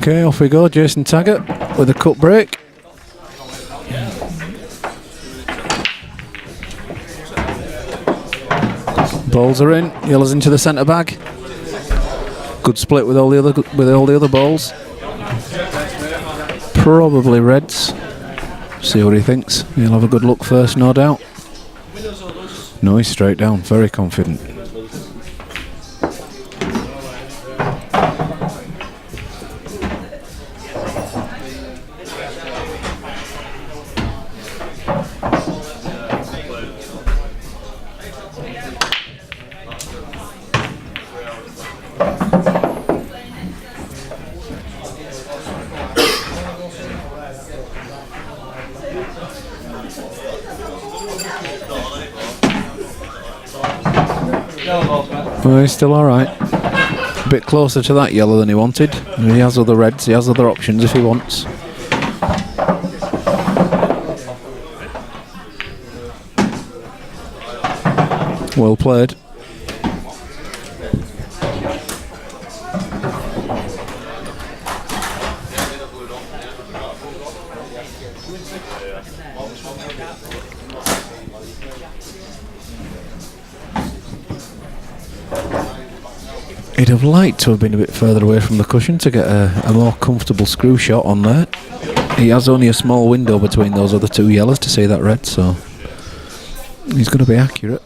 Okay, off we go. Jason Taggart with a cut break. Balls are in. Yellows into the centre bag. Good split with all the other balls. Probably reds. See what he thinks. He'll have a good look first, no doubt. No, he's straight down. Very confident. Well, he's still alright. A bit closer to that yellow than he wanted. He has other reds, he has other options if he wants. Well played. He'd have liked to have been a bit further away from the cushion to get a more comfortable screw shot on there. He has only a small window between those other two yellows to see that red, so he's going to be accurate.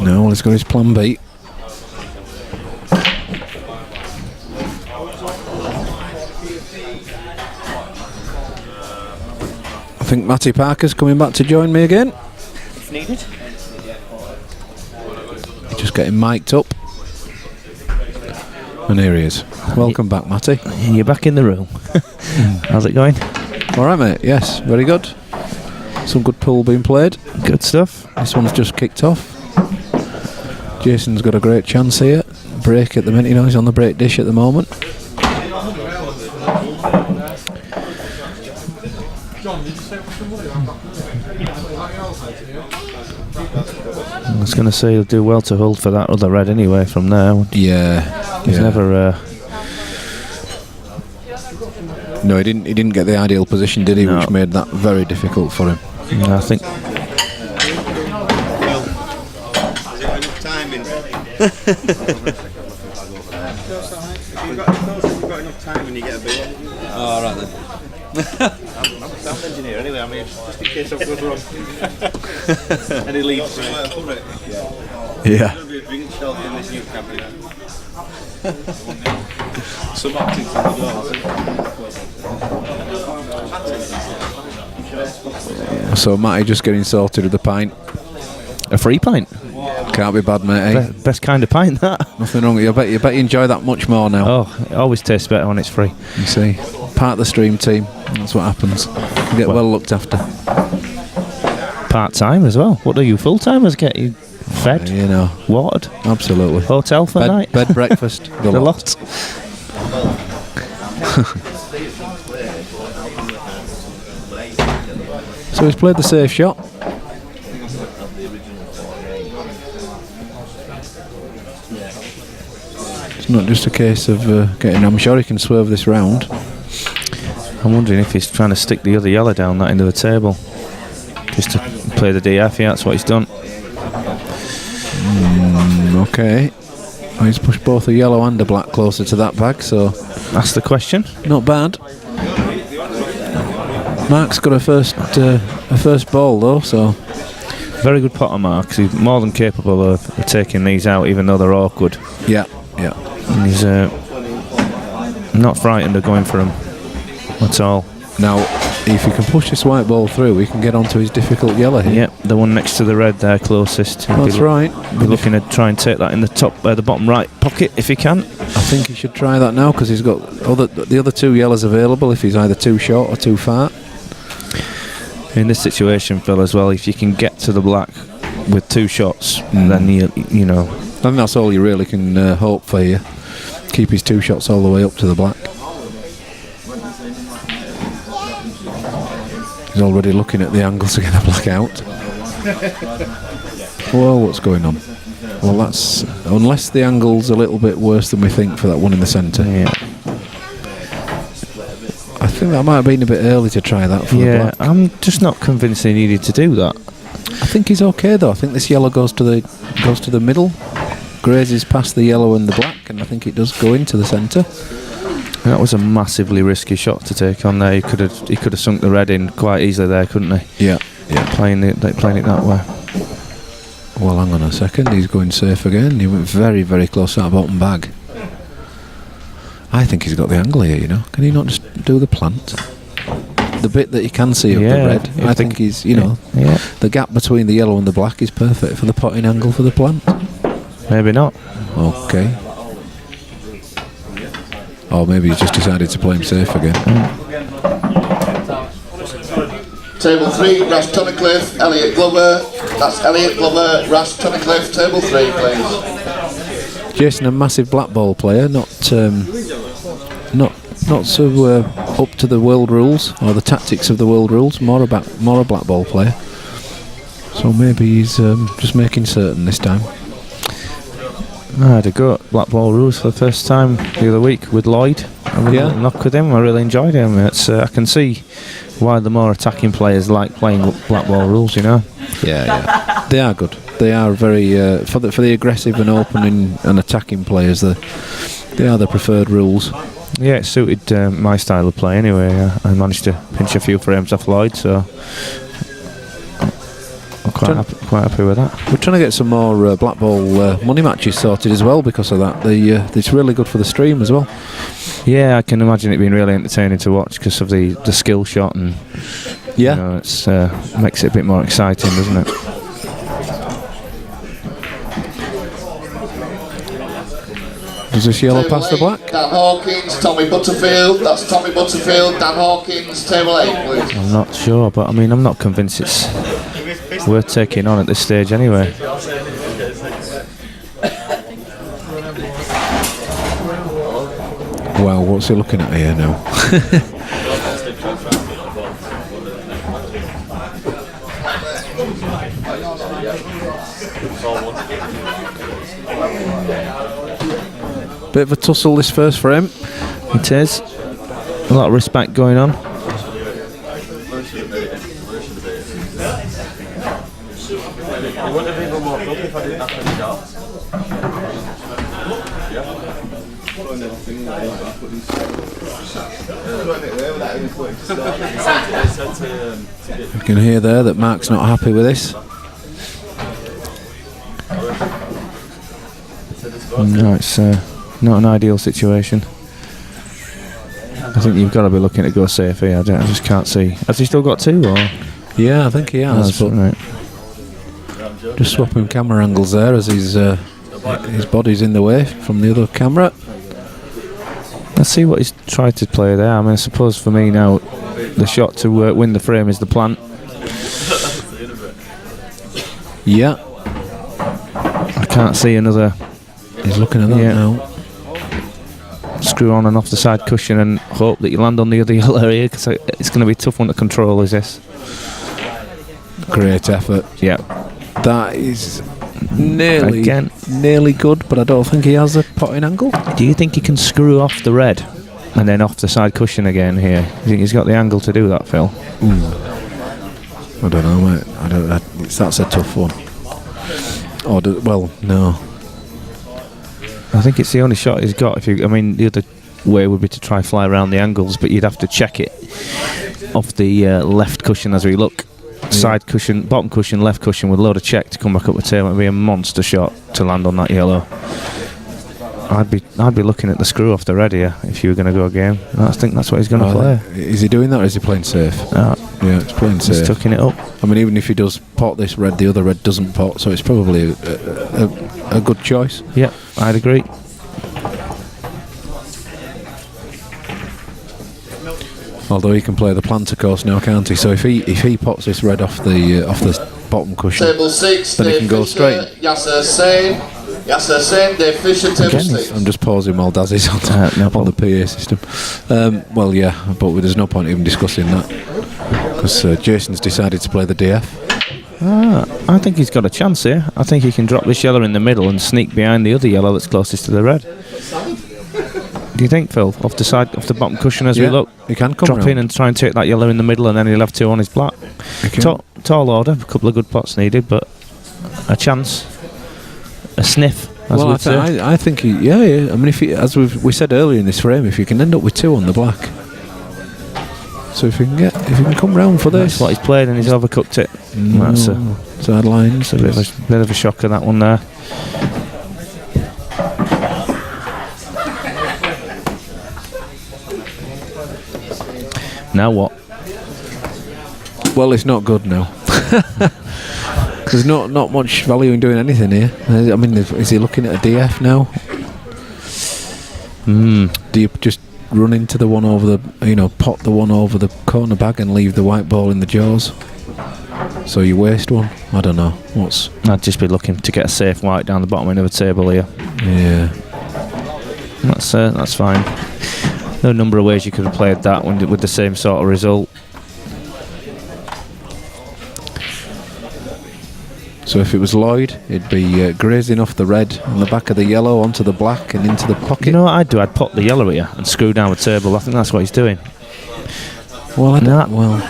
No, well, he's got his plan B. I think Matty Parker's coming back to join me again. If needed. Just getting mic'd up. And here he is. Welcome back, Matty. You're back in the room. How's it going? Alright, mate. Yes, very good. Some good pool being played. Good stuff. This one's just kicked off. Jason's got a great chance here. Break at the minute, you know, he's on the break dish at the moment. I was going to say he'll do well to hold for that other red anyway from there. Yeah. He's never... No, he didn't get the ideal position, did he? No. Which made that very difficult for him. I think... You've got enough time when you get a beer. Oh, right then. I'm a sound engineer anyway, I mean, just in case something goes wrong. Any leads? Yeah. There'll be a drink shelf in this new cabinet. Some optics on the door. So Matty just getting sorted with the pint. A free pint? Can't be bad, mate, eh? Best kind of pint, that. Nothing wrong with you. I bet you enjoy that much more now. Oh, it always tastes better when it's free. You see, part of the stream team. That's what happens. You get well looked after. Part-time as well. What do you full-timers get? You fed? You know. Watered? Absolutely. Hotel for night? Bed, breakfast. The lot. So he's played the safe shot. It's not just a case of getting... I'm sure he can swerve this round. I'm wondering if he's trying to stick the other yellow down that end of the table. Just to play the DF, yeah, that's what he's done. Okay. Well, he's pushed both a yellow and a black closer to that bag, so... That's the question. Not bad. Marc's got a first ball though, so... Very good potter, Marc. He's more than capable of taking these out, even though they're awkward. Yeah, yeah. And he's not frightened of going for them at all. Now, if he can push this white ball through, he can get onto his difficult yellow here. Yep, the one next to the red there, closest. That's right. Be looking to try and take that in the the bottom right pocket if he can. I think he should try that now because he's got the other two yellows available if he's either too short or too far. In this situation, Phil, as well, if you can get to the black with two shots, then you know. I think that's all you really can hope for here. Keep his two shots all the way up to the black. He's already looking at the angle to get the black out. Whoa, what's going on? Well, that's... Unless the angle's a little bit worse than we think for that one in the centre. Yeah. I think that might have been a bit early to try that for the black. I'm just not convinced he needed to do that. I think he's okay though. I think this yellow goes to the middle, grazes past the yellow and the black, and I think it does go into the centre. That was a massively risky shot to take on there. He could have sunk the red in quite easily there, couldn't he? Yeah. Playing it that way. Well, hang on a second. He's going safe again. He went very, very close to that bottom bag. I think he's got the angle here, you know. Can he not just do the plant? The bit that you can see of the red, I think he's, you know, the gap between the yellow and the black is perfect for the potting angle for the plant. Maybe not. Okay. Or maybe he's just decided to play him safe again. Table 3, Rash Tunnicliffe, Elliot Glover. That's Elliot Glover, Rash Tunnicliffe. Table 3, please. Jason, a massive black ball player, not so up to the world rules or the tactics of the world rules. More a black ball player. So maybe he's just making certain this time. I had a go at black ball rules for the first time the other week with Lloyd. I really knocked with him. I really enjoyed him. It's I can see why the more attacking players like playing black ball rules. You know. Yeah. They are good. They are very for the aggressive and opening and attacking players. They are the preferred rules. Yeah, it suited my style of play anyway. I managed to pinch a few frames off Lloyd, so I'm quite happy with that. We're trying to get some more black ball money matches sorted as well because of that. It's really good for the stream as well. Yeah, I can imagine it being really entertaining to watch because of the skill shot and you know, it's makes it a bit more exciting, doesn't it? Does this yellow pass the black? Dan Hawkins, Tommy Butterfield. That's Tommy Butterfield. Dan Hawkins, table 8, please. I'm not sure, but I mean, I'm not convinced it's worth taking on at this stage anyway. Well, what's he looking at here now? Bit of a tussle this first frame. It is. A lot of respect going on. You can hear there that Marc's not happy with this. No, it's not an ideal situation. I think you've got to be looking to go safe here. I just can't see. Has he still got two? Or? Yeah, I think he has. But right. Just swapping camera angles there as his body's in the way from the other camera. Let's see what he's tried to play there. I mean, I suppose for me now, the shot to win the frame is the plant. Yeah. I can't see another. He's looking at that now. Screw on and off the side cushion and hope that you land on the other yellow area because it's going to be a tough one to control, is this? Great effort. Yeah. That is nearly good, but I don't think he has a potting angle. Do you think he can screw off the red and then off the side cushion again here? Do you think he's got the angle to do that, Phil? I don't know, mate. That's a tough one. Well, no. I think it's the only shot he's got. The other way would be to try fly around the angles, but you'd have to check it off the left cushion as we look. Side cushion, bottom cushion, left cushion with a load of check to come back up the tail. It'd be a monster shot to land on that yellow. I'd be looking at the screw off the red here if you were going to go game. I think that's what he's going to play. Is he doing that or is he playing safe? Yeah, it's playing safe. He's tucking it up. I mean, even if he does pot this red, the other red doesn't pot, so it's probably a good choice. Yeah, I'd agree. Although he can play the planter course now, can't he? So if he pots this red off the bottom cushion, table 6, then he can go straight. Yasser Sen, Dave Fisher, table 6. I'm just pausing while Daz is on the PA system. Well, yeah, but there's no point even discussing that. Because Jason's decided to play the DF. I think he's got a chance here. I think he can drop this yellow in the middle and sneak behind the other yellow that's closest to the red. Do you think, Phil? Off the bottom cushion as we look. He can come drop round in and try and take that yellow in the middle, and then he'll have 2 on his black. Tall order, a couple of good pots needed, but a chance, a sniff. As well, I think he, yeah. I mean, if he, as we said earlier in this frame, if you can end up with 2 on the black, so if he can come round for this, that's what he's played, and he's overcooked it. That's side lines. a bit of a shocker, that one there. Now what? Well, it's not good now. There's not much value in doing anything here. I mean, is he looking at a DF now? Do you just run into the one over the, pot the one over the corner bag and leave the white ball in the jaws? So you waste one? I don't know. I'd just be looking to get a safe white down the bottom end of the table here. Yeah. That's fine. There are a number of ways you could have played that with the same sort of result. So if it was Lloyd, it'd be grazing off the red on the back of the yellow onto the black and into the pocket. You know what I'd do? I'd pop the yellow here and screw down the table. I think that's what he's doing. Well,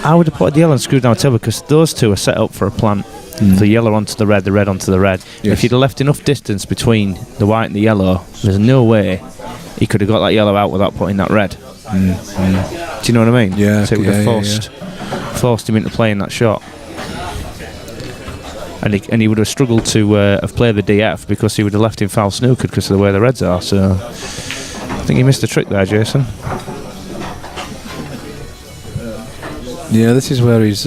I would have put the yellow and screwed down the table because those two are set up for a plant. The yellow onto the red onto the red. Yes. If you'd have left enough distance between the white and the yellow, there's no way he could have got that yellow out without putting that red. Do you know what I mean? Yeah. So it would have forced him into playing that shot. And he would have struggled to have played the DF because he would have left him foul snookered because of the way the reds are. So I think he missed a trick there, Jason. Yeah, this is where he's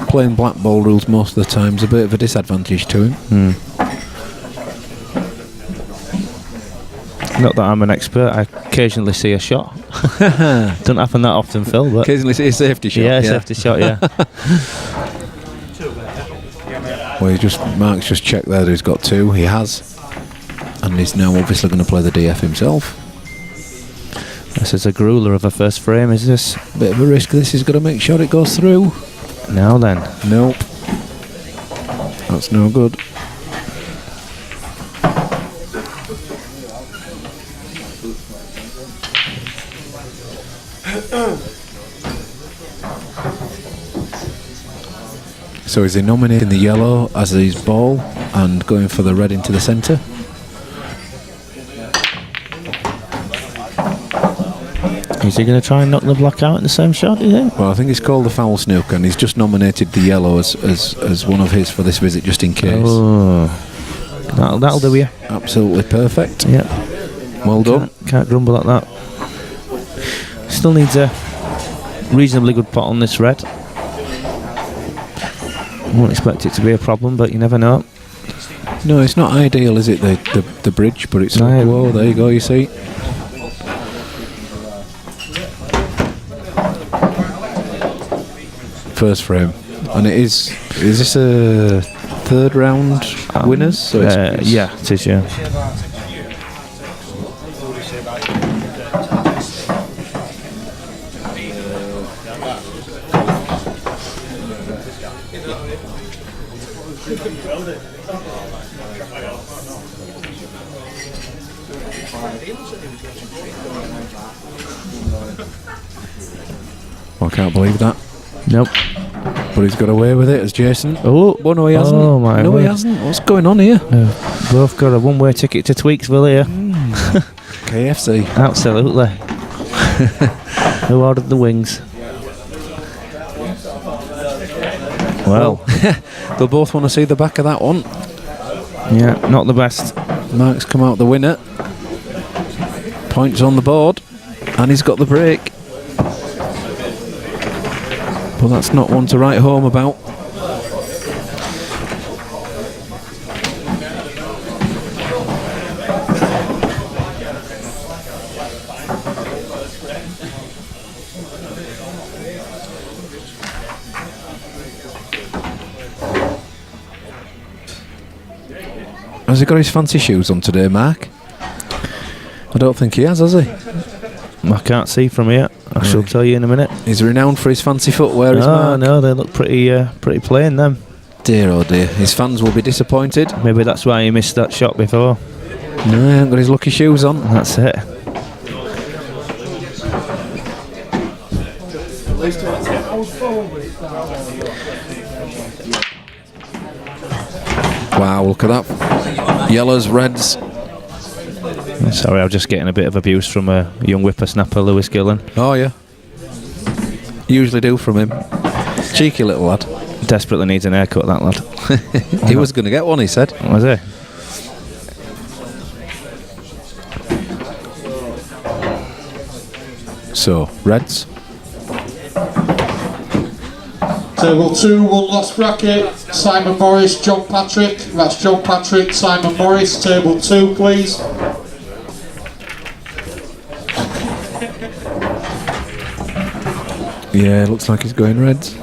playing black ball rules most of the time. It's a bit of a disadvantage to him. Not that I'm an expert, I occasionally see a shot. Doesn't happen that often, Phil, but occasionally see a safety shot. Yeah, safety shot, yeah. Well, Mark's just checked there that he's got 2. He has. And he's now obviously going to play the DF himself. This is a grueler of a first frame, is this? Bit of a risk. This is going to make sure it goes through. Now then. Nope. That's no good. So is he nominating the yellow as his ball and going for the red into the centre? Is he going to try and knock the black out in the same shot, do you think? Well, I think it's called the foul snooker, and he's just nominated the yellow as one of his for this visit, just in case. Oh, that'll do you. Absolutely perfect. Yeah. Well done. Can't grumble at that. Still needs a reasonably good pot on this red. Won't expect it to be a problem, but you never know. No, it's not ideal, is it? The bridge, but it's no. Whoa, there you go. You see. First frame, and it is. Is this a third round winners? So yeah, it is. Yeah. I can't believe that. Nope. But he's got away with it as Jason. Oh, well, no, he hasn't. Oh, my no, word. he hasn't. What's going on here? Both got a one-way ticket to Tweaksville here. KFC. Absolutely. Who ordered the wings? Well, they'll both want to see the back of that one. Yeah, not the best. Mark's come out the winner. Points on the board, and he's got the break. But that's not one to write home about. Has he got his fancy shoes on today, Mark? I don't think he has he? I can't see from here. I shall tell you in a minute. He's renowned for his fancy footwear, is Oh Marc. no, they look pretty plain, them. Dear oh dear, his fans will be disappointed. Maybe that's why he missed that shot before. No, he hasn't got his lucky shoes on. That's it. Wow, look at that. Yellows, reds. Sorry, I'm just getting a bit of abuse from a young whippersnapper, Lewis Gillen. Oh yeah. Usually do from him. Cheeky little lad. Desperately needs an haircut, that lad. He was going to get one, he said. Was he? So, reds. Table 2, one lost bracket. Simon Morris, John Patrick. That's John Patrick, Simon Morris. Table 2, please. Yeah, looks like he's going reds.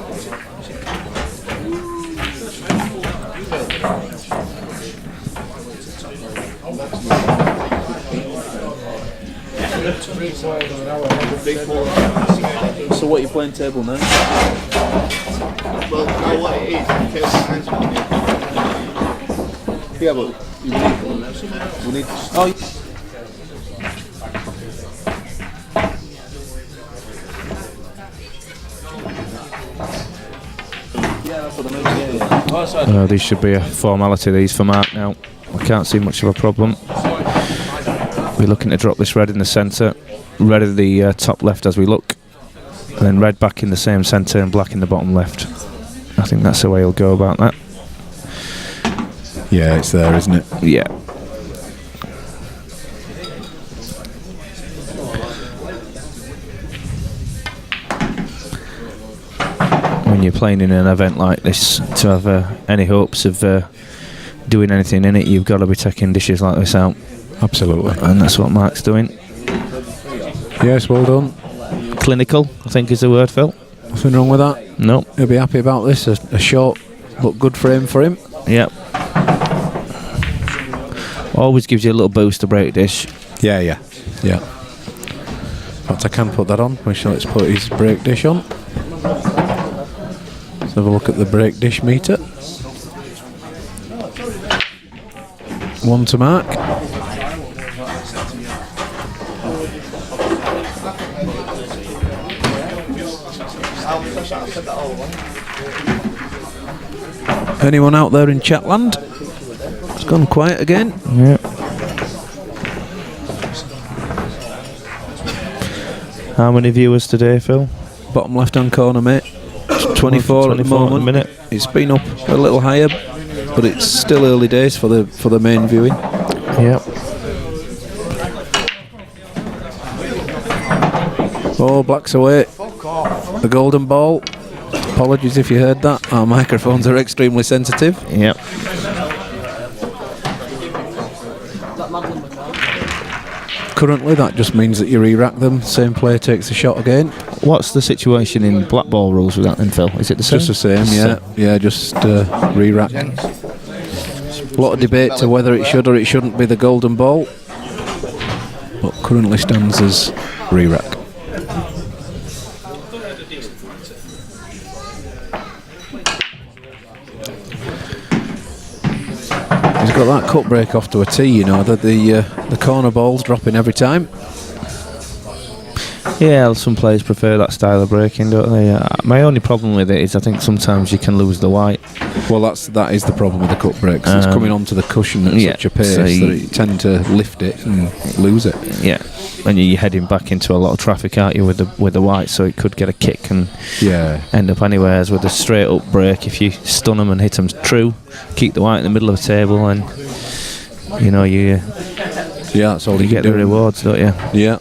So what are you playing table now? Well, no, what it is, Yeah, but we need. Oh. Yeah, that's what I meant. Yeah. Oh, sorry. These should be a formality, these, for Marc now. I can't see much of a problem. We're looking to drop this red in the centre, red at the top left as we look, and then red back in the same centre and black in the bottom left. I think that's the way he'll go about that. Yeah, it's there, isn't it? Yeah. When you're playing in an event like this, to have any hopes of doing anything in it, you've got to be taking dishes like this out. Absolutely. And that's what Marc's doing. Yes, well done. Clinical, I think is the word, Phil. Nothing wrong with that. No. He'll be happy about this. A short but good frame for him. Yep. Always gives you a little boost to break dish. Yeah. In fact, I can put that on. Let's put his break dish on. Let's have a look at the break dish meter. 1 to Marc. Anyone out there in Chatland? It's gone quiet again. Yep. How many viewers today, Phil? Bottom left hand corner, mate. It's 24 at the moment. Minute. It's been up a little higher, but it's still early days for the main viewing. Yep. Oh, black's away. The golden ball. Apologies if you heard that. Our microphones are extremely sensitive. Yep. Currently, that just means that you re-rack them. Same player takes the shot again. What's the situation in black ball rules with that then, Phil? Is it the same? Just the same, yeah. Yeah, just re-rack. A lot of debate to whether it should or it shouldn't be the golden ball, but currently stands as re-rack. He's got that cut break off to a tee, you know, that the corner ball's dropping every time. Yeah, some players prefer that style of breaking, don't they? My only problem with it is I think sometimes you can lose the white. Well, that is the problem with the cut breaks. It's coming onto the cushion at such a pace that you tend to lift it and lose it. Yeah, and you're heading back into a lot of traffic, aren't you, with the white? So it could get a kick and end up anywheres. With a straight up break, if you stun them and hit them true, keep the white in the middle of the table, and you know that's all you get the rewards, don't you? Yeah.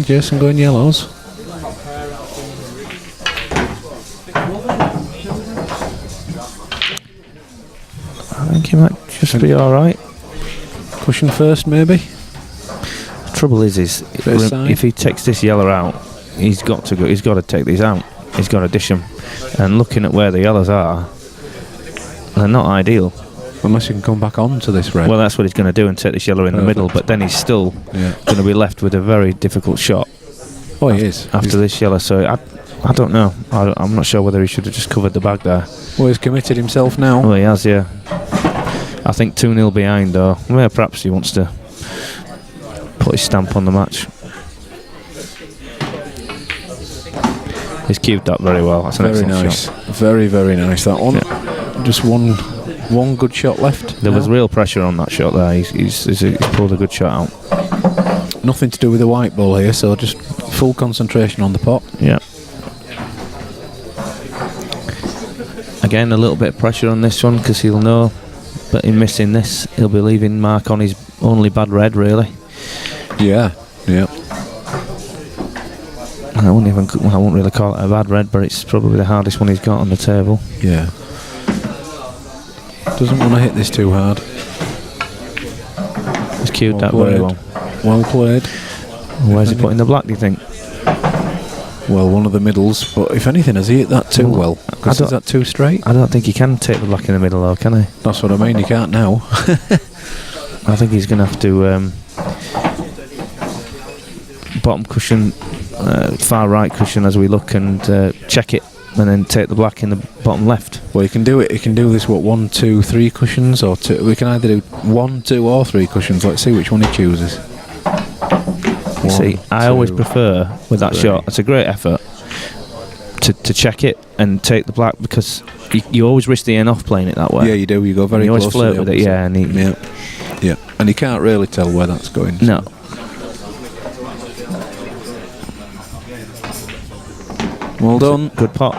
Jason going yellows. I think he might just be alright. Cushion first, maybe. The trouble is side. if he takes this yellow out, he's got to take these out. He's got to dish them. And looking at where the yellows are, they're not ideal. Unless you can come back on to this red. Well, that's what he's going to do and take this yellow in the middle, but then he's still going to be left with a very difficult shot. Oh, he is. After this yellow, so I don't know. I'm not sure whether he should have just covered the bag there. Well, he's committed himself now. Well, he has, yeah. I think 2-0 behind, though. Well, perhaps he wants to put his stamp on the match. He's cued that very well. That's an very excellent nice. shot. Very, very nice, that one. Yeah. Just one good shot left. There was real pressure on that shot there. He's pulled a good shot out. Nothing to do with the white ball here, so just full concentration on the pot. Yeah. Again, a little bit of pressure on this one because he'll know that in missing this, he'll be leaving Marc on his only bad red, really. Yeah, yeah. I won't really call it a bad red, but it's probably the hardest one he's got on the table. Yeah. Doesn't want to hit this too hard. He's cued that very well. Well played. Where's he putting the black, do you think? Well, one of the middles, but if anything, has he hit that too well? Because is that too straight? I don't think he can take the black in the middle, though, can he? That's what I mean, he can't now. I think he's going to have to bottom cushion, far right cushion as we look and check it, and then take the black in the bottom left. Well, you can do it. You can do this. What, 1, 2, 3 cushions, or 2? We can either do 1, 2, or 3 cushions. Let's see which one he chooses. See, I always prefer with that shot. It's a great effort to check it and take the black because you always risk the end off playing it that way. Yeah, you do. You go very you close. You always flirt with it. Yeah, and yeah, and you can't really tell where that's going. No. Well done. Good pot.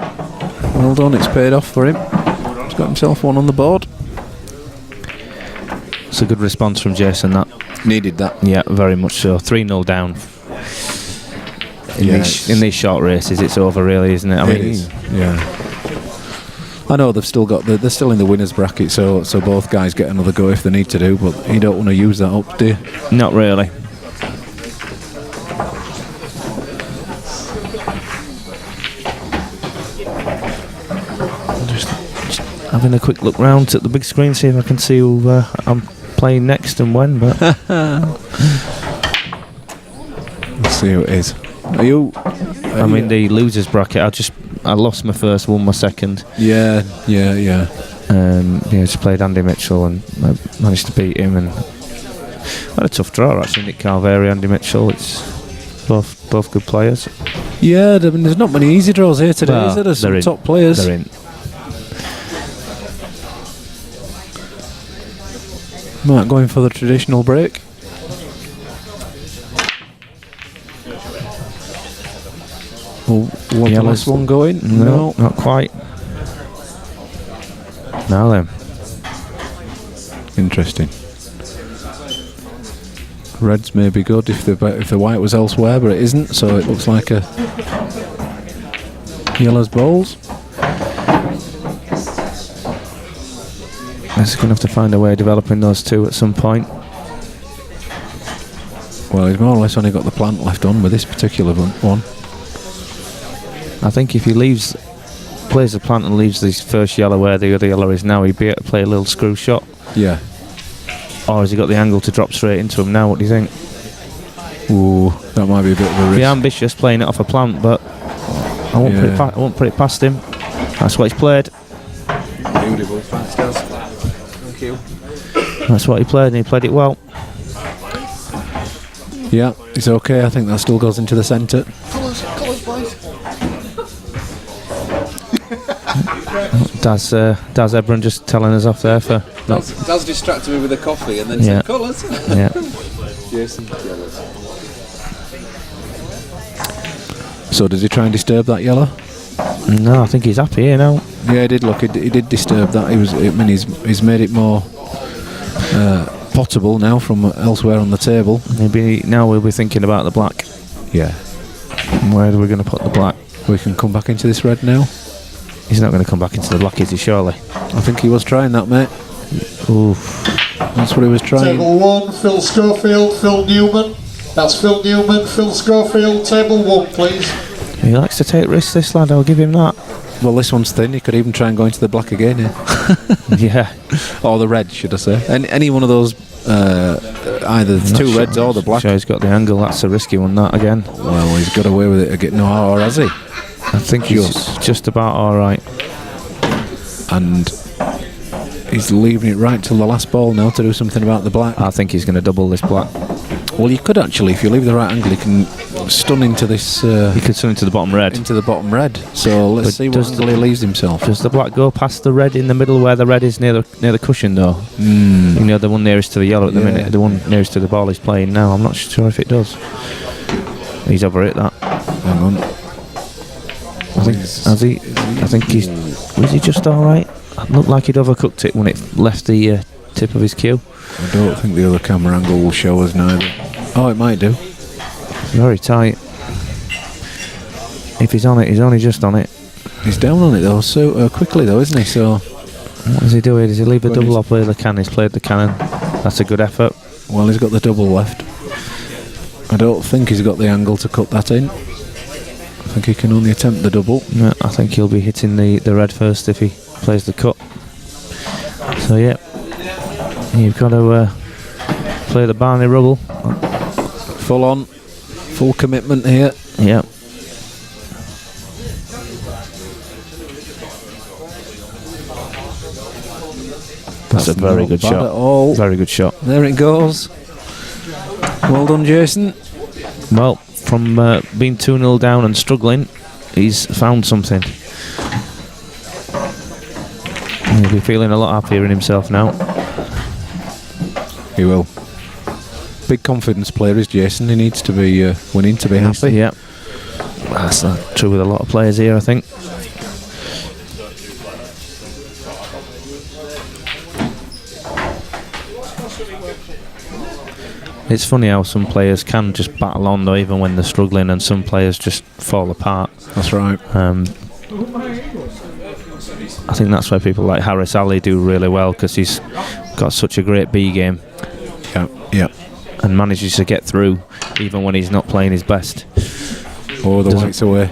Well done. It's paid off for him. He's got himself one on the board. It's a good response from Jason. That needed that. Yeah, very much so. 3-0 down. In these short races, it's over, really, isn't it? I mean, it is. Yeah. I know they've still got they're still in the winners bracket, so both guys get another go if they need to do. But you don't want to use that up, do you? Not really. Just having a quick look round at the big screen, see if I can see who I'm playing next and when. But let's see who it is. Are you? I'm in the losers bracket. I lost my first, won my second. Yeah. Just played Andy Mitchell and I managed to beat him, and had a tough draw actually. Nick Calvary, Andy Mitchell. It's both good players. Yeah, I mean, there's not many easy draws here today, is there? There's some top players. They're in. Marc going for the traditional break. Well, the last one going? No, not quite. Now then. Interesting. Reds may be good if the white was elsewhere, but it isn't, so it looks like a yellow's bowls. He's going to have to find a way of developing those two at some point. Well, he's more or less only got the plant left on with this particular one. I think if he plays the plant and leaves this first yellow where the other yellow is now, he'd be able to play a little screw shot. Yeah. Or has he got the angle to drop straight into him now? What do you think? Ooh, that might be a bit of a risk. Be ambitious playing it off a plant, but I won't put it past him. That's what he's played. Beautiful, thanks guys. Thank you. That's what he played, and he played it well. Yeah, it's okay. I think that still goes into the centre. Colours, boys. Daz Ebron just telling us off there for. Daz distracted me with a coffee and then said colours. Yeah. Jason, jealous. So does he try and disturb that yellow? No, I think he's happy here now. Yeah, he did look. He did disturb that. He's made it more potable now from elsewhere on the table. Maybe now we'll be thinking about the black. Yeah. Where are we going to put the black? We can come back into this red now. He's not going to come back into the black, is he, surely? I think he was trying that, mate. Oof. That's what he was trying. Table 1, Phil Schofield, Phil Newman. That's Phil Newman, Phil Schofield. Table 1, please. He likes to take risks, this lad, I'll give him that. Well, this one's thin. He could even try and go into the black again here. Yeah. Or the red, should I say? Any one of those, either the two reds or the black. Sure, he's got the angle. That's a risky one. That again. Well, he's got away with it again. No, or has he? I think he's just about all right. And he's leaving it right till the last ball now to do something about the black. I think he's going to double this black. Well, you could actually, if you leave the right angle, you can stun into this. He could stun into the bottom red. Into the bottom red. So let's see what angle he leaves himself. Does the black go past the red in the middle where the red is near the cushion though? Mm. You know, the one nearest to the yellow at the minute. The one nearest to the ball he's playing now. I'm not sure if it does. He's over it. That. Hang on. I think he's. Was he just all right? Looked like he'd overcooked it when it left the tip of his cue. I don't think the other camera angle will show us neither. Oh, it might do. Very tight. If he's on it, he's only just on it. He's down on it though, so quickly though, isn't he? So what does he do here? Does he leave the double or play the cannon? He's played the cannon. That's a good effort. Well, he's got the double left. I don't think he's got the angle to cut that in. I think he can only attempt the double. No, I think he'll be hitting the red first if he plays the cut. So yeah, you've got to play the Barney rubble. Full on, full commitment here. Yeah. That's a very good shot. At all. Very good shot. There it goes. Well done, Jason. Well, from being 2-0 down and struggling, he's found something. He'll be feeling a lot happier in himself now. He will. Big confidence player is Jason. He needs to be winning to be happy. Yeah. That's true with a lot of players here, I think. It's funny how some players can just battle on though, even when they're struggling, and some players just fall apart. That's right. I think that's where people like Harris Ali do really well, because he's got such a great B game. Yeah. And manages to get through even when he's not playing his best. Oh, the white's away.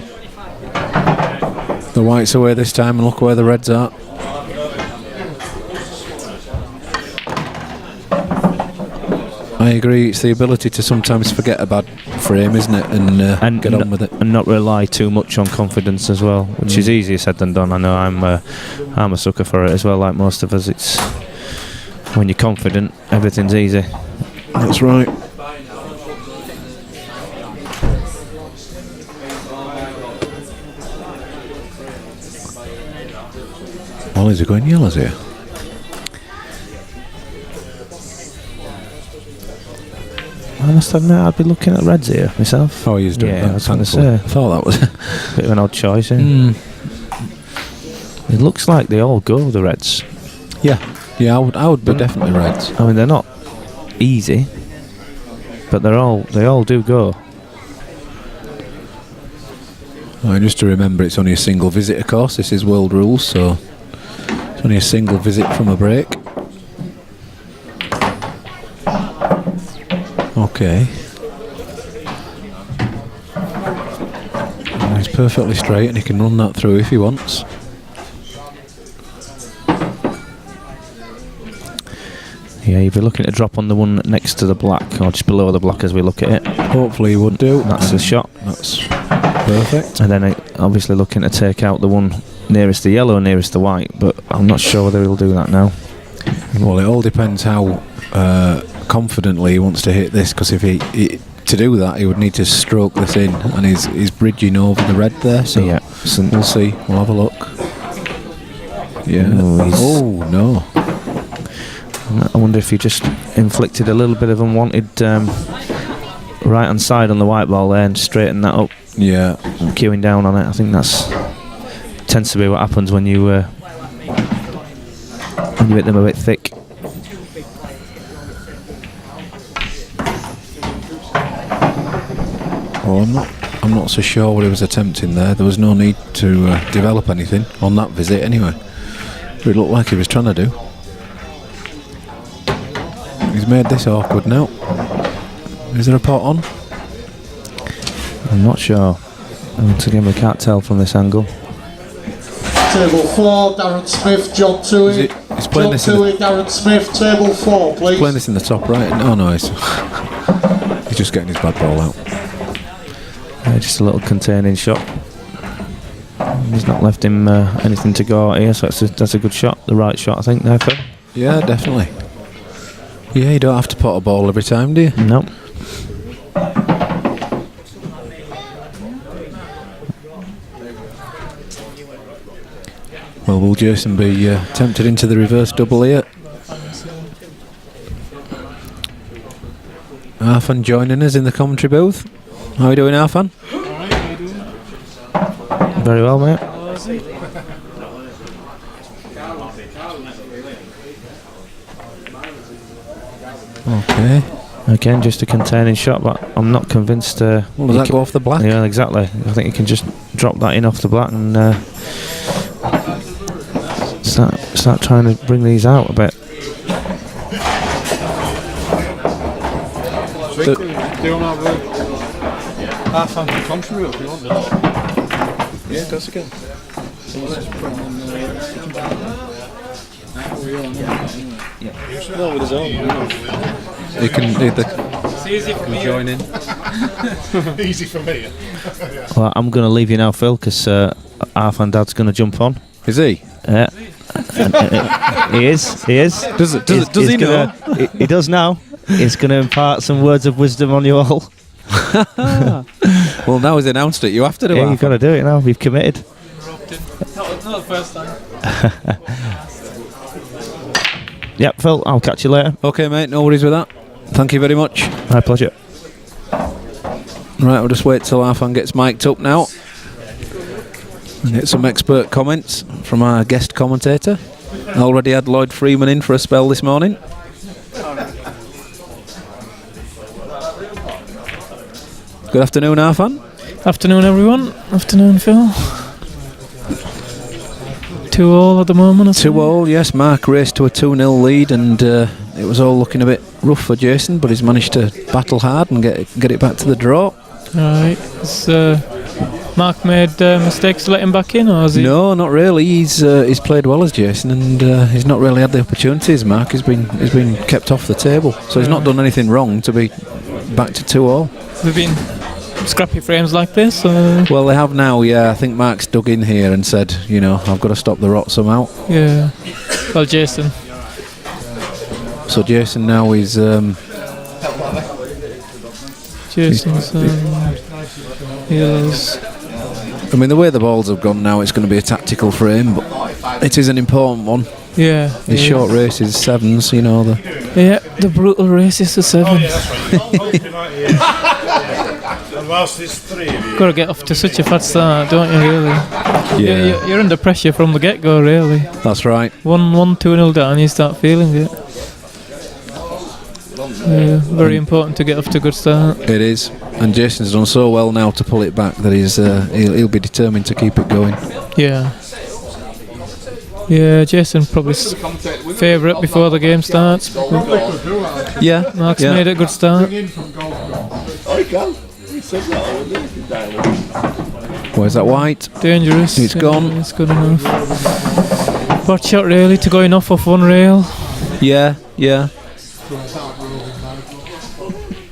The white's away this time, and look where the reds are. I agree, it's the ability to sometimes forget a bad frame, isn't it, and get on with it. And not rely too much on confidence as well, which is easier said than done. I know I'm a sucker for it as well, like most of us. It's when you're confident, everything's easy. That's right. Well, is he going yellows here? I must admit, I'd be looking at reds here myself. Oh, he's doing that. I was going to say. I thought that was a bit of an odd choice. It looks like they all go, the reds. Yeah, I would be definitely reds. I mean, they're not easy, but they all do go. Just to remember, it's only a single visit, of course. This is world rules, so it's only a single visit from a break. Okay. He's perfectly straight, and he can run that through if he wants. Yeah, you'd be looking to drop on the one next to the black, or just below the black as we look at it. Hopefully he would do. That's the shot. That's perfect. And then obviously looking to take out the one nearest the yellow, nearest the white, but I'm not sure whether he'll do that now. Well, it all depends how confidently he wants to hit this, because if he to do that, he would need to stroke this in, and he's bridging over the red there, so yeah. We'll see. We'll have a look. Yeah. Oh, no. I wonder if he just inflicted a little bit of unwanted right hand side on the white ball there and straighten that up. Yeah. Queuing down on it. I think that's tends to be what happens when you hit them a bit thick. Oh, I'm not so sure what he was attempting there. There was no need to develop anything on that visit anyway. It looked like he was trying to do. He's made this awkward now. Is there a pot on? I'm not sure. Once again, we can't tell from this angle. Table 4, Darren Smith, John Toohey. He's playing John this in Toohey, Darren Smith, table 4, please. playing this in the top right. Oh no, he's just getting his bad ball out. Just a little containing shot. He's not left him anything to go out here, so that's a good shot. The right shot, I think, there, Phil. Yeah, definitely. Yeah, you don't have to pot a ball every time, do you? No. Well, will Jason be tempted into the reverse double here? Arfan joining us in the commentary booth. How are you doing, Arfan? Very well, mate. Okay. Again, just a containing shot, but I'm not convinced. Well, does that go off the black? Yeah, exactly. I think you can just drop that in off the black and start trying to bring these out a bit. Do you want to have half hand to contribute if you want? Yeah, that's again. No, with his own. You can either join in. Easy for me. Well, I'm going to leave you now, Phil, because Arfan Dad's going to jump on. Is he? Yeah. He is. Does he know? He does now. He's going to impart some words of wisdom on you all. Well, now he's announced it. You have to do it. Yeah, you've got to do it now. We've committed. Not the first time. Yep, Phil, I'll catch you later. Okay, mate. No worries with that. Thank you very much. My pleasure. Right, we'll just wait till Arfan gets mic'd up now and get some expert comments from our guest commentator. Already had Lloyd Freeman in for a spell this morning. Good afternoon, Arfan. Afternoon, everyone. Afternoon, Phil. 2-2 at the moment. 2-2, yes. Marc raced to a 2-0 lead, and it was all looking a bit rough for Jason, but he's managed to battle hard and get it back to the draw. Right. Has Marc made mistakes to let him back in, or has he? No, not really. He's played well as Jason, and he's not really had the opportunities. Marc has been kept off the table, so he's not done anything wrong to be back to 2-2. They've been scrappy frames like this? Well, they have now, yeah. I think Marc's dug in here and said, you know, I've got to stop the rot somehow. Yeah. Well, Jason. So Jason now is... Jason's... Yes. I mean, the way the balls have gone now, it's going to be a tactical frame, but it is an important one. Yeah. These short races, 7s, you know. Yeah, the brutal races to 7. Got to get off to such a fast start, don't you, really? Yeah. You're under pressure from the get-go, really. That's right. 2-0 down, you start feeling it. Yeah, very important to get off to a good start. It is. And Jason's done so well now to pull it back that he'll be determined to keep it going. Yeah. Yeah, Jason probably favourite before the game starts. Yeah. Marc's made a good start. Where's that white? Dangerous. It's gone. It's good enough. Bad shot really to going off one rail. Yeah, yeah.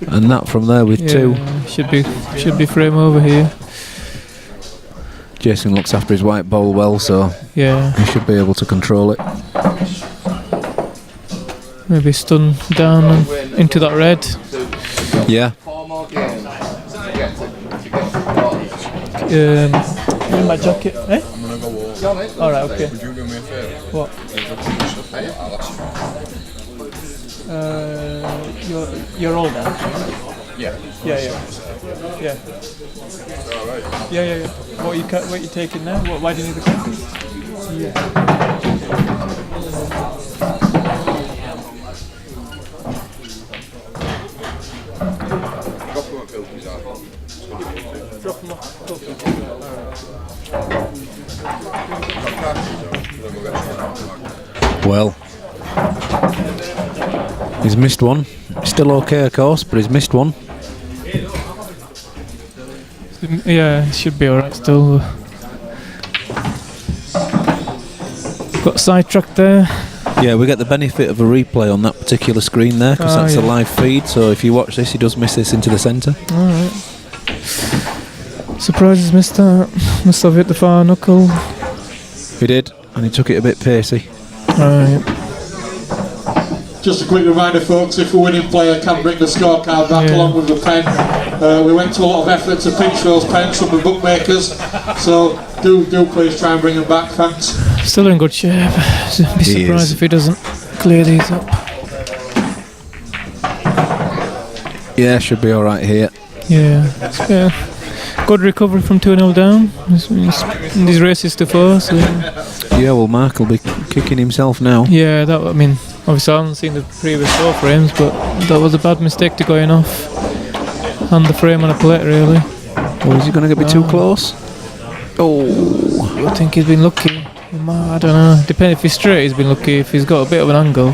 And that from there with 2. Should be frame over here. Jason looks after his white ball well, so yeah, he should be able to control it. Maybe stun down and into that red. Yeah. In my jacket, eh? Alright, okay. Would you do me a favour? What? You're all done. Yeah. Yeah. What are you taking now? Why do you need the coffee? Yeah. Drop them off. Well, he's missed one. Still okay, of course, but he's missed one. Yeah, it should be alright still. got sidetracked there. Yeah, we get the benefit of a replay on that particular screen there because that's a live feed. So if you watch this, he does miss this into the centre. Alright. Surprises missed that. Must have hit the far knuckle. He did, and he took it a bit pacey. Right. Just a quick reminder, folks, if a winning player can bring the scorecard back along with the pen. We went to a lot of effort to pinch those pens from the bookmakers, so do please try and bring them back, thanks. Still in good shape. Be surprised if he doesn't clear these up. Yeah, should be alright here. Yeah. Good recovery from 2-0 down. In these races to 4. So. Yeah, well, Marc will be kicking himself now. Yeah, obviously I haven't seen the previous 4 frames, but that was a bad mistake to going off. And the frame on a plate, really. Oh, is he going to get me too close? Oh, I think he's been lucky. I don't know. Depending if he's straight, he's been lucky. If he's got a bit of an angle.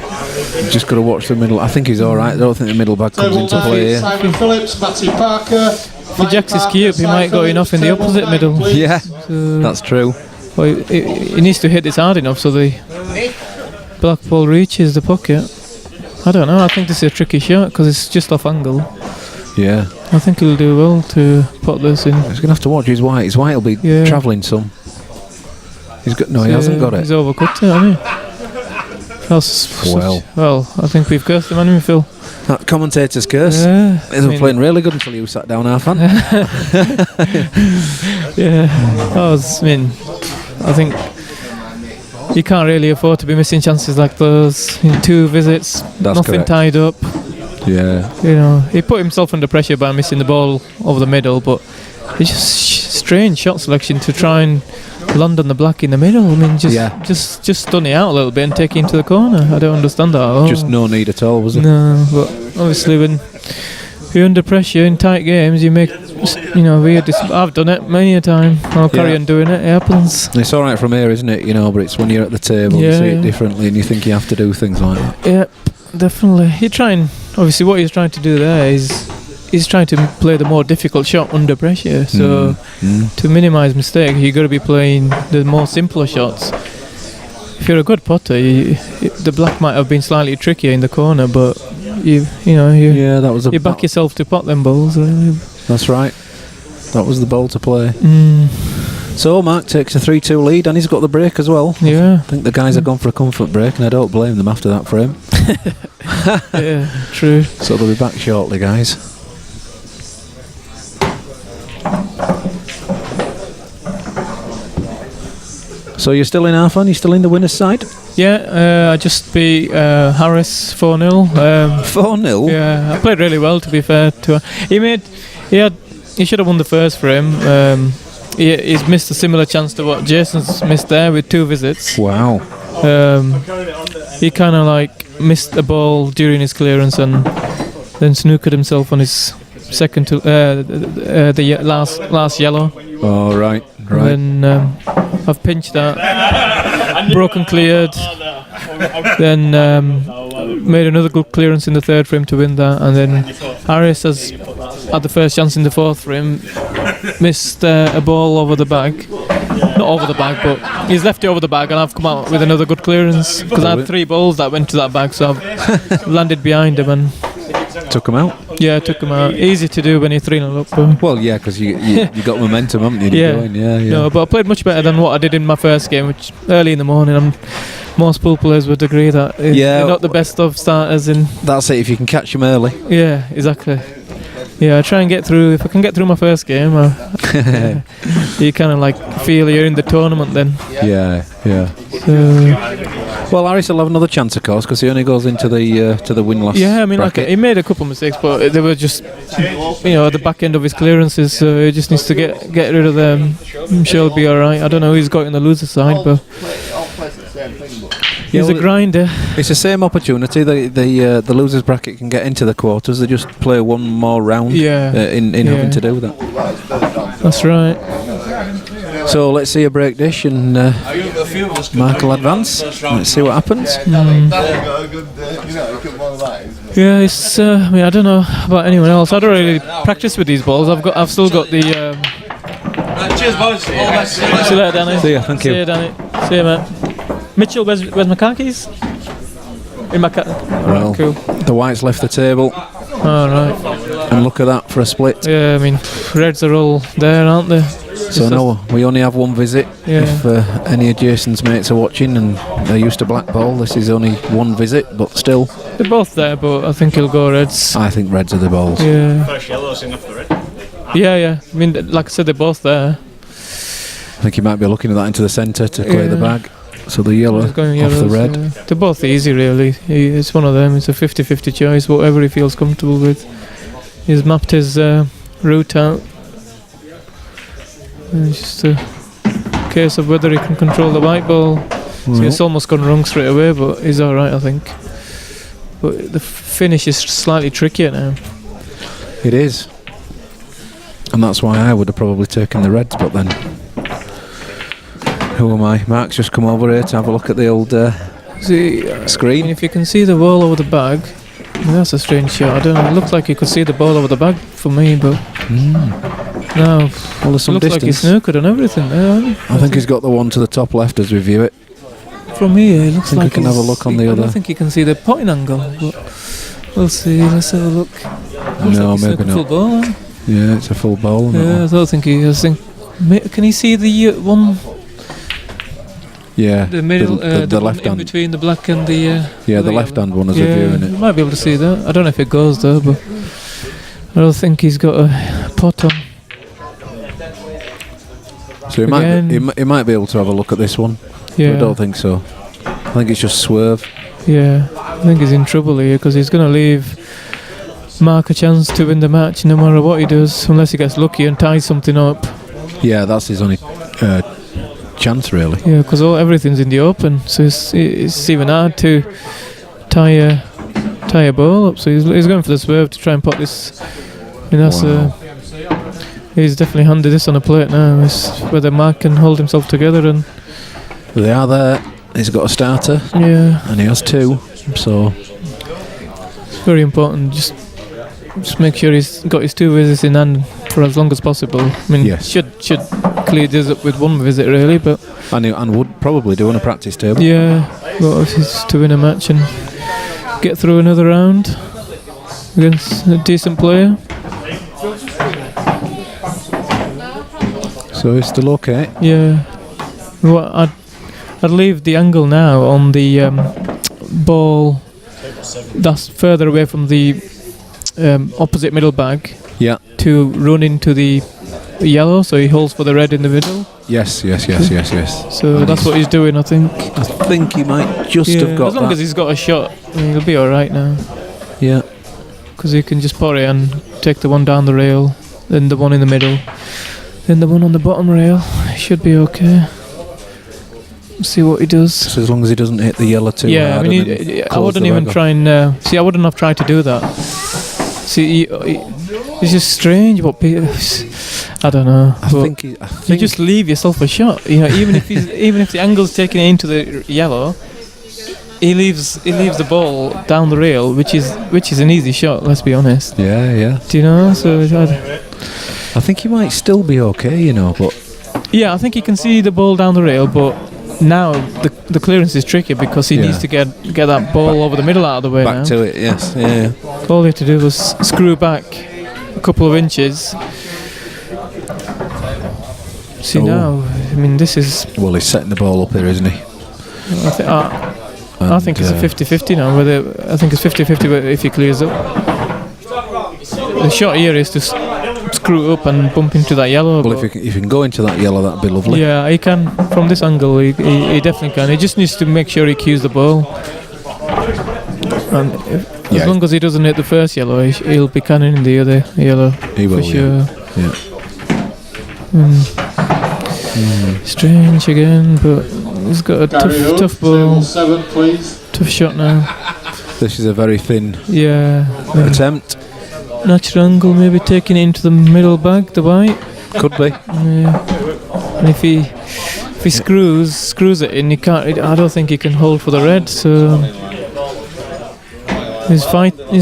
Just got to watch the middle. I think he's alright. I don't think the middle bag comes into play here. Simon Phillips, Matty Parker. If he jacks his key up, he might go enough in the opposite middle. Yeah, So, that's true. well, he needs to hit this hard enough so the black ball reaches the pocket. I don't know. I think this is a tricky shot because it's just off angle. Yeah. I think he'll do well to put this in. He's going to have to watch his white. His white will be travelling some. He hasn't got it. He's overcut it, hasn't he? Well, I think we've cursed him, haven't we, Phil? That commentator's curse. Yeah. He was playing really good until you sat down, half Yeah. I think you can't really afford to be missing chances like those. In 2 visits, That's nothing correct. tied up. Yeah. He put himself under pressure by missing the ball over the middle, but it's just strange shot selection to try and land on the black in the middle. I mean, just stun it out a little bit and take it into the corner. I don't understand that at all. Just no need at all, was it? No, but obviously when you're under pressure in tight games, you make weird. I've done it many a time. I'll carry on doing it. It happens. It's alright from here, isn't it? But it's when you're at the table, you see it differently, and you think you have to do things like that. Yep, definitely. Obviously, what he's trying to do there is he's trying to play the more difficult shot under pressure. So to minimise mistake, you've got to be playing the more simpler shots. If you're a good putter, the black might have been slightly trickier in the corner, but you back yourself to pot them balls. Really. That's right. That was the ball to play. So Marc takes a 3-2 lead, and he's got the break as well. Yeah. I think the guys have gone for a comfort break, and I don't blame them after that frame. Yeah, true. So they'll be back shortly, guys. So you're still in Arfan? You're still in the winner's side? Yeah, I just beat Harris 4-0. 4-0? Yeah, I played really well, to be fair to He should have won the first frame. He's missed a similar chance to what Jason's missed there with 2 visits. Wow. He kind of missed a ball during his clearance and then snookered himself on his second to the last yellow. Oh, right. And then I've pinched that, broken cleared, then made another good clearance in the 3rd frame to win that, and then Harris has had the first chance in the 4th frame, missed a ball over the bag. Not over the bag, but he's left it over the bag, and I've come out with another good clearance because I had 3 balls that went to that bag, so I've landed behind him and took him out. Yeah, took him out. Easy to do when you're 3-0 up. Though. Well, yeah, because you got momentum, haven't you? Yeah. No, but I played much better than what I did in my first game, which early in the morning. Most pool players would agree that you're not the best of starters. That's it. If you can catch them early. Yeah, exactly. Yeah, I try and get through. If I can get through my first game, you kind of feel you're in the tournament then. Yeah. Well, Harris will have another chance, of course, because he only goes into the win-loss. Yeah, I mean, bracket. he made a couple of mistakes, but they were just, at the back end of his clearances. So he just needs to get rid of them. I'm sure he'll be all right. I don't know who he's got in the loser side, but he's a grinder. It's the same opportunity. The losers bracket can get into the quarters. They just play one more round. In having to do that. That's right. So let's see a break dish, and Marc will advance. Let's see what happens. Yeah, it's. I don't know about anyone else. I don't really practice with these balls. I've still got the. Cheers, boys. See you later, Danny. See ya. Thank you. See you, Danny. See you, mate. Mitchell, where's my car keys? In my car. Well, Right, cool. the whites left the table, All right. and look at that for a split. Yeah, I mean, Reds are all there, aren't they? So no, we only have one visit. Yeah. If any of Jason's mates are watching and they're used to black ball, this is only one visit, but still, They're both there, but I think he'll go Reds. I think Reds are the balls. Yeah. First yellow's enough for it. Yeah. I mean, like I said, they're both there. I think he might be looking at that into the centre to clear the Yeah. bag. So the yellow He's going off the yellows, red. yeah. They're both easy, really. It's one of them. It's a 50-50 choice, whatever he feels comfortable with. He's mapped his route out. And it's just a case of whether he can control the white ball. So it's almost gone wrong straight away, but he's alright, I think. But the finish is slightly trickier now. It is. And that's why I would have probably taken the Reds, but then who am I? Mark's just come over here to have a look at the old See, screen. I mean, if you can see the ball over the bag, I mean, that's a strange shot. I don't know. It looked like you could see the ball over the bag for me, but no. Well, there's some It looks like he's distance. snookered and everything there. I think he's got the one to the top left as we view it. From here, it looks think we like can have a he's- look on the I other. don't think you can see the potting angle, but we'll see. Let's have a look. Looks No, like he's maybe snookered full not. ball, eh? Yeah, it's a full ball. isn't it? Yeah, I don't think he is. Can he see the one, Yeah, the middle, the one left in hand. between the black and the Yeah, the other left yellow? hand one as Yeah, we're viewing you it. might be able to see that. I don't know if it goes though, but I don't think he's got a pot on. So Again. he might be able to have a look at this one. But Yeah, I don't think so. I think it's just swerve. yeah. I think he's in trouble here because he's going to leave Marc a chance to win the match no matter what he does, unless he gets lucky and ties something up. Yeah, that's his only chance really. Yeah, because everything's in the open, so it's even hard to tie a ball up. So he's going for the swerve to try and pot this. And that's Wow. he's definitely handed this on a plate now. It's whether Marc can hold himself together and They are there. He's got a starter yeah, and he has two. So it's very important. Just make sure he's got his two visits in hand for as long as possible. I mean, Yes. should clear this up with one visit really, but and would probably do on a practice table. yeah, but if he's to win a match and get through another round against a decent player. So he's still okay. Yeah. Well, I'd leave the angle now on the ball that's further away from the opposite middle bag Yeah. to run into the yellow, so he holds for the red in the middle. Yes. So And that's what he's doing, I think. I think he might just have got as long that. as he's got a shot, I mean, he'll be all right now. Yeah. Because he can just pot it and take the one down the rail, then the one in the middle, then the one on the bottom rail. He should be okay. See what he does. So as long as he doesn't hit the yellow too Yeah, I hard. mean, and then I close wouldn't the even red try and see. I wouldn't have tried to do that. See, it's just strange what people. I don't know. I but think you just leave yourself a shot. You know, even if the angle's taking it into the yellow, he leaves the ball down the rail, which is an easy shot. Let's be honest. Yeah. Do you know? So I think he might still be okay, you know, but yeah, I think he can see the ball down the rail, but now the clearance is tricky because he Yeah. needs to get that ball over the middle out of the way now. back to it. Yes. Yeah. All he had to do was screw back a couple of inches. See Oh. now, I mean, this is. Well, he's setting the ball up here, isn't he? I think it's a 50-50 now. I think it's 50-50 if he clears up. The shot here is to screw up and bump into that yellow. Well, but if you can go into that yellow, that'd be lovely. yeah, he can. From this angle, he definitely can. He just needs to make sure he cues the ball. And as long as he doesn't hit the first yellow, he'll be canning in the other yellow. He will, for sure. Yeah. Strange again, but he's got a Gary Hope, tough table ball, 7, please. tough shot now. This is a very thin Yeah, attempt. natural angle, maybe taking it into the middle bag, the white. Could be. Yeah. And if he screws it in, he can't. I don't think he can hold for the red. So he's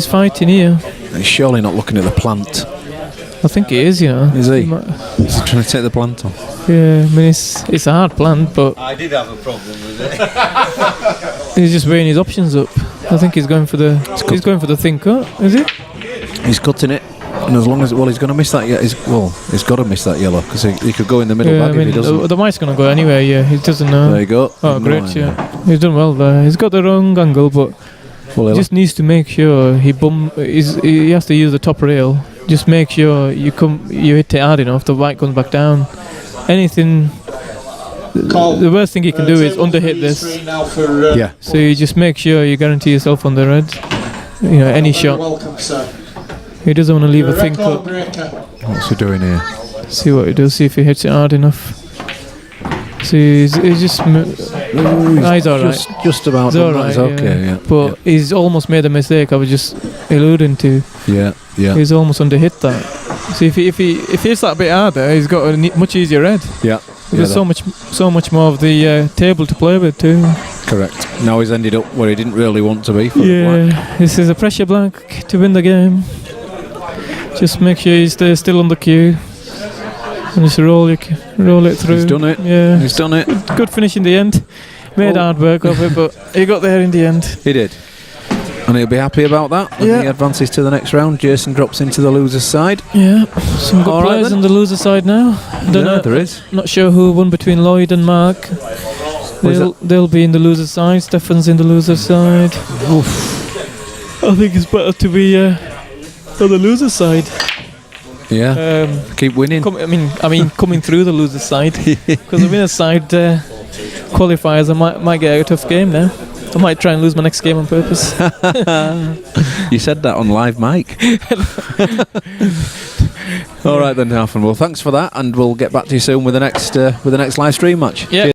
fighting here. He's surely not looking at the plant. I think he is, you know. Is he? might- Is he trying to take the plant on? Yeah, I mean, it's a hard plant, but I did have a problem with it. he's just weighing his options up. I think he's going for the thin cut, is he? He's cutting it, and as long as he's going to miss that. He's got to miss that yellow because he could go in the middle Yeah, bag I mean, if he doesn't. the might's going to go anyway. Yeah, he doesn't know. There you go. Oh, No, great! Yeah, he's done well there. He's got the wrong angle, but Well, he just needs to make sure he has to use the top rail. Just make sure you hit it hard enough. The white comes back down. Anything. The worst thing you can do is underhit this. Now for, yeah. So you just make sure you guarantee yourself on the red. You know, any shot. Welcome, sir. He doesn't want to leave a thin Record cut. breaker. What's he doing here? See what he does. See if he hits it hard enough. See, he's just. He's alright. Just about. He's done that, alright. he's okay. Yeah. But he's almost made a mistake. I was just alluding to. Yeah. Yeah. He's almost underhit that. See, if he hits that a bit harder, he's got a much easier red. Yeah. There's so much more of the table to play with too. Correct. Now he's ended up where he didn't really want to be for the black. Yeah, this is a pressure black to win the game. Just make sure you stay still on the cue and just roll it through. He's done it. Yeah, He's done it. good finish in the end. Made hard work of it, but he got there in the end. He did. And he'll be happy about that. When Yeah. he advances to the next round, Jason drops into the loser's side. Yeah, some good All right players then. on the loser side now. Don't know, there is. not sure who won between Lloyd and Marc. What is They'll be in the loser side. Stefan's in the loser side. I think it's better to be on the loser side. Yeah. Keep winning. I mean, coming through the loser side, because the winner side qualifiers, I might get a tough game now. I might try and lose my next game on purpose. You said that on live mic. All right then, Halfan. Well, thanks for that, and we'll get back to you soon with the next live stream match. Yeah.